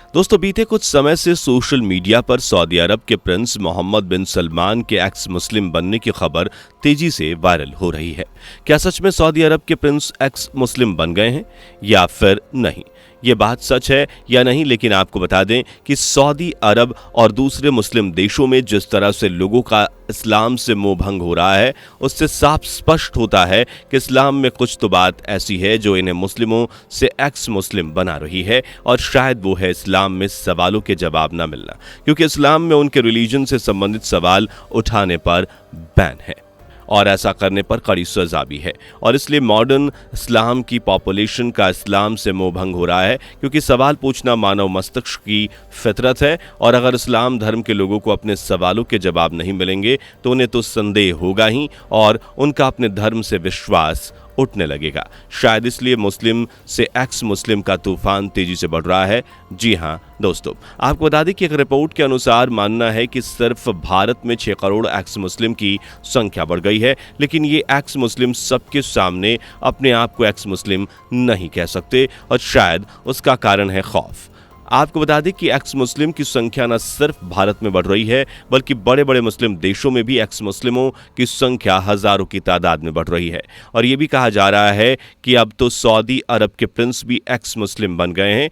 दोस्तों, बीते कुछ समय से सोशल मीडिया पर सऊदी अरब के प्रिंस मोहम्मद बिन सलमान के एक्स मुस्लिम बनने की खबर तेजी से वायरल हो रही है। क्या सच में सऊदी अरब के प्रिंस एक्स मुस्लिम बन गए हैं या फिर नहीं? ये बात सच है या नहीं, लेकिन आपको बता दें कि सऊदी अरब और दूसरे मुस्लिम देशों में जिस तरह से लोगों का इस्लाम से मोह भंग हो रहा है, उससे साफ स्पष्ट होता है कि इस्लाम में कुछ तो बात ऐसी है जो इन्हें मुस्लिमों से एक्स मुस्लिम बना रही है, और शायद वो है इस्लाम में सवालों के जवाब न मिलना, क्योंकि इस्लाम में उनके रिलीजन से संबंधित सवाल उठाने पर बैन है और ऐसा करने पर कड़ी सजा भी है। और इसलिए मॉडर्न इस्लाम की पॉपुलेशन का इस्लाम से मोह भंग हो रहा है, क्योंकि सवाल पूछना मानव मस्तिष्क की फितरत है, और अगर इस्लाम धर्म के लोगों को अपने सवालों के जवाब नहीं मिलेंगे तो उन्हें तो संदेह होगा ही, और उनका अपने धर्म से विश्वास उठने लगेगा। शायद इसलिए मुस्लिम से एक्स मुस्लिम का तूफान तेजी से बढ़ रहा है। जी हां दोस्तों, आपको बता दें कि एक रिपोर्ट के अनुसार मानना है कि सिर्फ भारत में 6 करोड़ एक्स मुस्लिम की संख्या बढ़ गई है, लेकिन ये एक्स मुस्लिम सबके सामने अपने आप को एक्स मुस्लिम नहीं कह सकते, और शायद उसका कारण है खौफ। आपको बता दें कि एक्स मुस्लिम की संख्या न सिर्फ भारत में बढ़ रही है, बल्कि बड़े बड़े मुस्लिम देशों में भी एक्स मुस्लिमों की संख्या हजारों की तादाद में बढ़ रही है। और ये भी कहा जा रहा है कि अब तो सऊदी अरब के प्रिंस भी एक्स मुस्लिम बन गए हैं।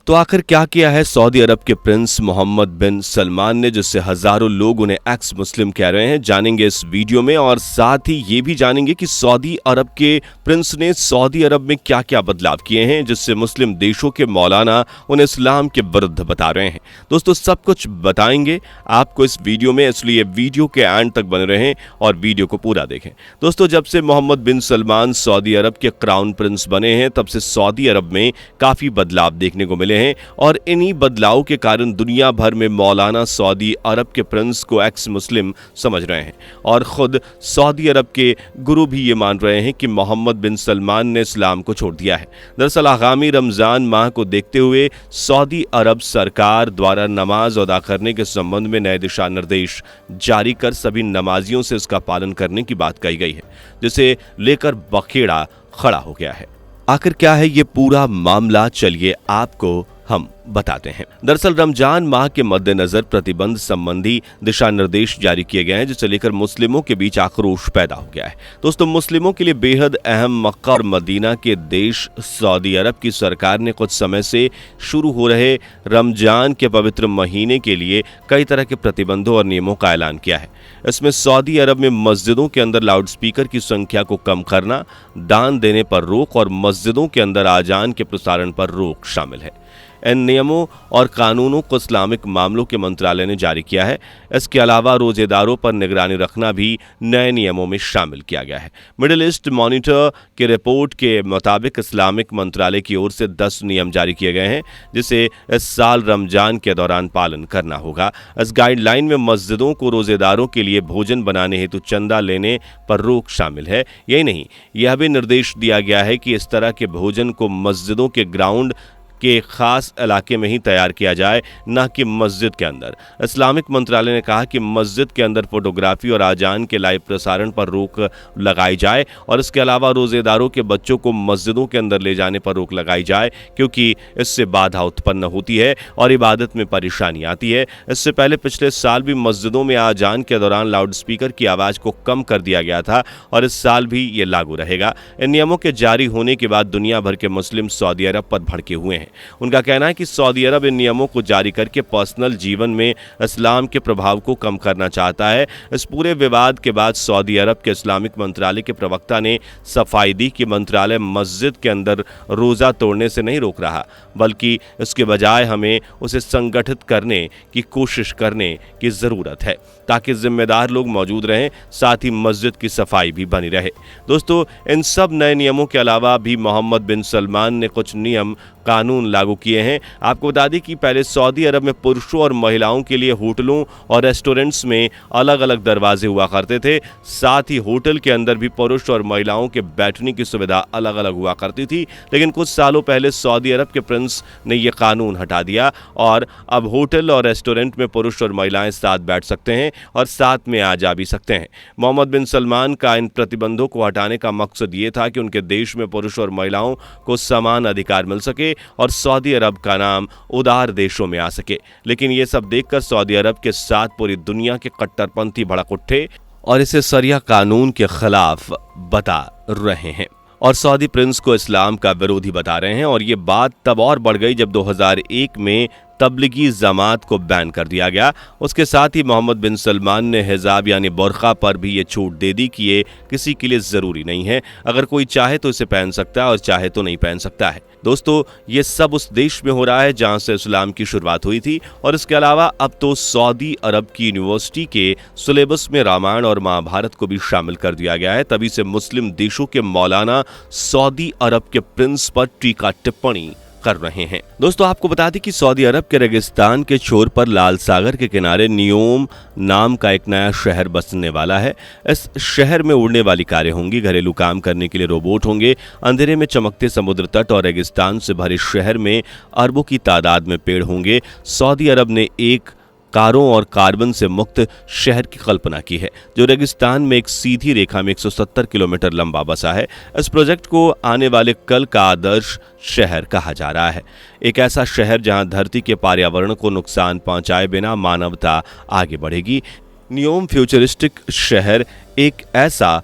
तो आखिर क्या किया है सऊदी अरब के प्रिंस मोहम्मद बिन सलमान ने, जिससे हजारों लोग उन्हें एक्स मुस्लिम कह रहे हैं? जानेंगे इस वीडियो में, और साथ ही ये भी जानेंगे कि सऊदी अरब के प्रिंस ने सऊदी अरब में क्या क्या बदलाव किए हैं, जिससे मुस्लिम देशों के मौलाना उन्हें इस्लाम के विरुद्ध बता रहे हैं। दोस्तों, सब कुछ बताएंगे आपको इस वीडियो में, इसलिए वीडियो के एंड तक बने रहें और वीडियो को पूरा देखें। दोस्तों, जब से मोहम्मद बिन सलमान सऊदी अरब के क्राउन प्रिंस बने हैं, तब से सऊदी अरब में काफी बदलाव देखने को मिले हैं, और इन्हीं बदलाव के कारण दुनिया भर में मौलाना सऊदी अरब के प्रिंस को एक्स मुस्लिम समझ रहे हैं, और खुद सऊदी अरब के गुरु भी ये मान रहे हैं कि मोहम्मद बिन सलमान ने इस्लाम को छोड़ दिया है। दरअसल आगामी रमजान माह को देखते हुए सऊदी अरब सरकार द्वारा नमाज अदा करने के संबंध में नए दिशा निर्देश जारी कर सभी नमाजियों से इसका पालन करने की बात कही गई है, जिसे लेकर बखेड़ा खड़ा हो गया है। आखिर क्या है ये पूरा मामला, चलिए आपको हम बताते हैं। दरअसल रमजान माह के मद्देनजर प्रतिबंध संबंधी दिशा निर्देश जारी किए गए हैं, जिसे लेकर मुस्लिमों के बीच आक्रोश पैदा हो गया है। दोस्तों, मुस्लिमों के लिए बेहद अहम मक्का और मदीना के देश सऊदी अरब की सरकार ने कुछ समय से शुरू हो रहे रमजान के पवित्र महीने के लिए कई तरह के प्रतिबंधों और नियमों का ऐलान किया है। इसमें सऊदी अरब में मस्जिदों के अंदर लाउडस्पीकर की संख्या को कम करना, दान देने पर रोक और मस्जिदों के अंदर आजान के प्रसारण पर रोक शामिल है। इन नियमों और कानूनों को इस्लामिक मामलों के मंत्रालय ने जारी किया है। इसके अलावा रोजेदारों पर निगरानी रखना भी नए नियमों में शामिल किया गया है। मिडिल ईस्ट मॉनिटर की रिपोर्ट के मुताबिक इस्लामिक मंत्रालय की ओर से 10 नियम जारी किए गए हैं, जिसे इस साल रमजान के दौरान पालन करना होगा। इस गाइडलाइन में मस्जिदों को रोजेदारों के लिए भोजन बनाने हेतु चंदा लेने पर रोक शामिल है। यही नहीं, यह भी निर्देश दिया गया है कि इस तरह के भोजन को मस्जिदों के ग्राउंड के खास इलाके में ही तैयार किया जाए, न कि मस्जिद के अंदर। इस्लामिक मंत्रालय ने कहा कि मस्जिद के अंदर फोटोग्राफी और आजान के लाइव प्रसारण पर रोक लगाई जाए, और इसके अलावा रोजेदारों के बच्चों को मस्जिदों के अंदर ले जाने पर रोक लगाई जाए, क्योंकि इससे बाधा उत्पन्न होती है और इबादत में परेशानी आती है। इससे पहले पिछले साल भी मस्जिदों में आजान के दौरान लाउडस्पीकर की आवाज़ को कम कर दिया गया था, और इस साल भी ये लागू रहेगा। इन नियमों के जारी होने के बाद दुनिया भर के मुस्लिम सऊदी अरब पर भड़के हुए हैं। उनका कहना है कि सऊदी अरब इन नियमों को जारी करके पर्सनल जीवन में इस्लाम के प्रभाव को कम करना चाहता है। इस पूरे विवाद के बाद सऊदी अरब के इस्लामिक मंत्रालय के प्रवक्ता ने सफाई दी कि मंत्रालय मस्जिद के अंदर रोज़ा तोड़ने से नहीं रोक रहा, बल्कि इसके बजाय हमें उसे संगठित करने की कोशिश करने की ज़रूरत है, ताकि जिम्मेदार लोग मौजूद रहें, साथ ही मस्जिद की सफाई भी बनी रहे। दोस्तों, इन सब नए नियमों के अलावा भी मोहम्मद बिन सलमान ने कुछ नियम कानून लागू किए हैं। आपको बता दें कि पहले सऊदी अरब में पुरुषों और महिलाओं के लिए होटलों और रेस्टोरेंट्स में अलग अलग दरवाजे हुआ करते थे। साथ ही होटल के अंदर भी पुरुष और महिलाओं के बैठने की सुविधा अलग अलग हुआ करती थी। लेकिन कुछ सालों पहले सऊदी अरब के प्रिंस ने यह कानून हटा दिया, और अब होटल और रेस्टोरेंट में पुरुष और महिलाएं साथ बैठ सकते हैं और साथ में आ जा भी सकते हैं। मोहम्मद बिन सलमान का इन प्रतिबंधों को हटाने का मकसद ये था कि उनके देश में पुरुष और महिलाओं को समान अधिकार मिल सके, और सऊदी अरब का नाम उदार देशों में आ सके। लेकिन ये सब देखकर सऊदी अरब के साथ पूरी दुनिया के कट्टरपंथी भड़क उठे और इसे शरिया कानून के खिलाफ बता रहे हैं और सऊदी प्रिंस को इस्लाम का विरोधी बता रहे हैं। और ये बात तब और बढ़ गई जब 2001 में तबलीगी जमात को बैन कर दिया गया। उसके साथ ही मोहम्मद बिन सलमान ने हिजाब यानी बुर्का पर भी ये छूट दे दी कि ये किसी के लिए ज़रूरी नहीं है, अगर कोई चाहे तो इसे पहन सकता है और चाहे तो नहीं पहन सकता है। दोस्तों, ये सब उस देश में हो रहा है जहां से इस्लाम की शुरुआत हुई थी। और इसके अलावा अब तो सऊदी अरब की यूनिवर्सिटी के सिलेबस में रामायण और महाभारत को भी शामिल कर दिया गया है। तभी से मुस्लिम देशों के मौलाना सऊदी अरब के प्रिंस पर टीका टिप्पणी कर रहे हैं। दोस्तों, आपको बता दें कि सऊदी अरब के रेगिस्तान के छोर पर लाल सागर के किनारे नियोम नाम का एक नया शहर बसने वाला है। इस शहर में उड़ने वाली कारें होंगी, घरेलू काम करने के लिए रोबोट होंगे, अंधेरे में चमकते समुद्र तट और रेगिस्तान से भरे शहर में अरबों की तादाद में पेड़ होंगे। सऊदी अरब ने एक कारों और कार्बन से मुक्त शहर की कल्पना की है जो रेगिस्तान में एक सीधी रेखा में 170 किलोमीटर लंबा बसा है। इस प्रोजेक्ट को आने वाले कल का आदर्श शहर कहा जा रहा है। एक ऐसा शहर जहां धरती के पर्यावरण को नुकसान पहुंचाए बिना मानवता आगे बढ़ेगी। नियोम फ्यूचरिस्टिक शहर एक ऐसा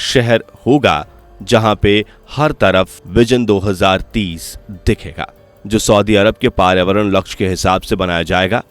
शहर होगा जहां पे हर तरफ विजन 2030 दिखेगा, जो सऊदी अरब के पर्यावरण लक्ष्य के हिसाब से बनाया जाएगा,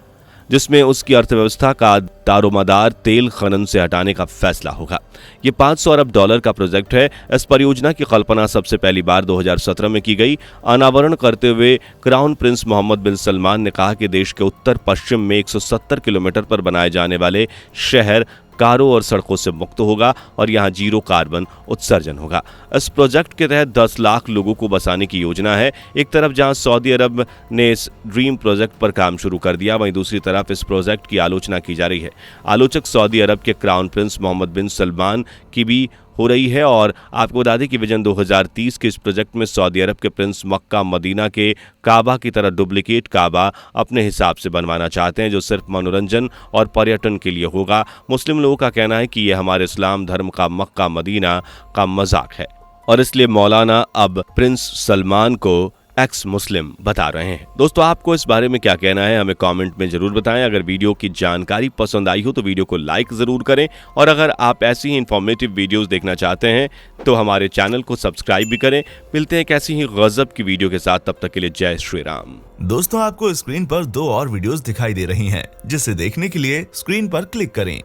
जिसमें उसकी अर्थव्यवस्था का दारोमदार तेल खनन से हटाने का फैसला होगा। ये $500 अरब का प्रोजेक्ट है। इस परियोजना की कल्पना सबसे पहली बार 2017 में की गई। अनावरण करते हुए क्राउन प्रिंस मोहम्मद बिन सलमान ने कहा कि देश के उत्तर पश्चिम में 170 किलोमीटर पर बनाए जाने वाले शहर कारों और सड़कों से मुक्त होगा और यहाँ जीरो कार्बन उत्सर्जन होगा। इस प्रोजेक्ट के तहत 10 लाख लोगों को बसाने की योजना है। एक तरफ जहाँ सऊदी अरब ने इस ड्रीम प्रोजेक्ट पर काम शुरू कर दिया, वहीं दूसरी तरफ इस प्रोजेक्ट की आलोचना की जा रही है। आलोचक सऊदी अरब के क्राउन प्रिंस मोहम्मद बिन सलमान की भी हो रही है। और आपको बता दें कि विजन 2030 के इस प्रोजेक्ट में सऊदी अरब के प्रिंस मक्का मदीना के काबा की तरह डुप्लीकेट काबा अपने हिसाब से बनवाना चाहते हैं, जो सिर्फ मनोरंजन और पर्यटन के लिए होगा। मुस्लिम लोगों का कहना है कि यह हमारे इस्लाम धर्म का मक्का मदीना का मजाक है और इसलिए मौलाना अब प्रिंस सलमान को एक्स मुस्लिम बता रहे हैं। दोस्तों, आपको इस बारे में क्या कहना है हमें कमेंट में जरूर बताएं। अगर वीडियो की जानकारी पसंद आई हो तो वीडियो को लाइक जरूर करें और अगर आप ऐसी ही इंफॉर्मेटिव वीडियोस देखना चाहते हैं तो हमारे चैनल को सब्सक्राइब भी करें। मिलते हैं एक ऐसी ही गजब की वीडियो के साथ, तब तक के लिए जय श्री राम। दोस्तों, आपको स्क्रीन पर 2 और वीडियोस दिखाई दे रही हैं, जिसे देखने के लिए स्क्रीन पर क्लिक करें।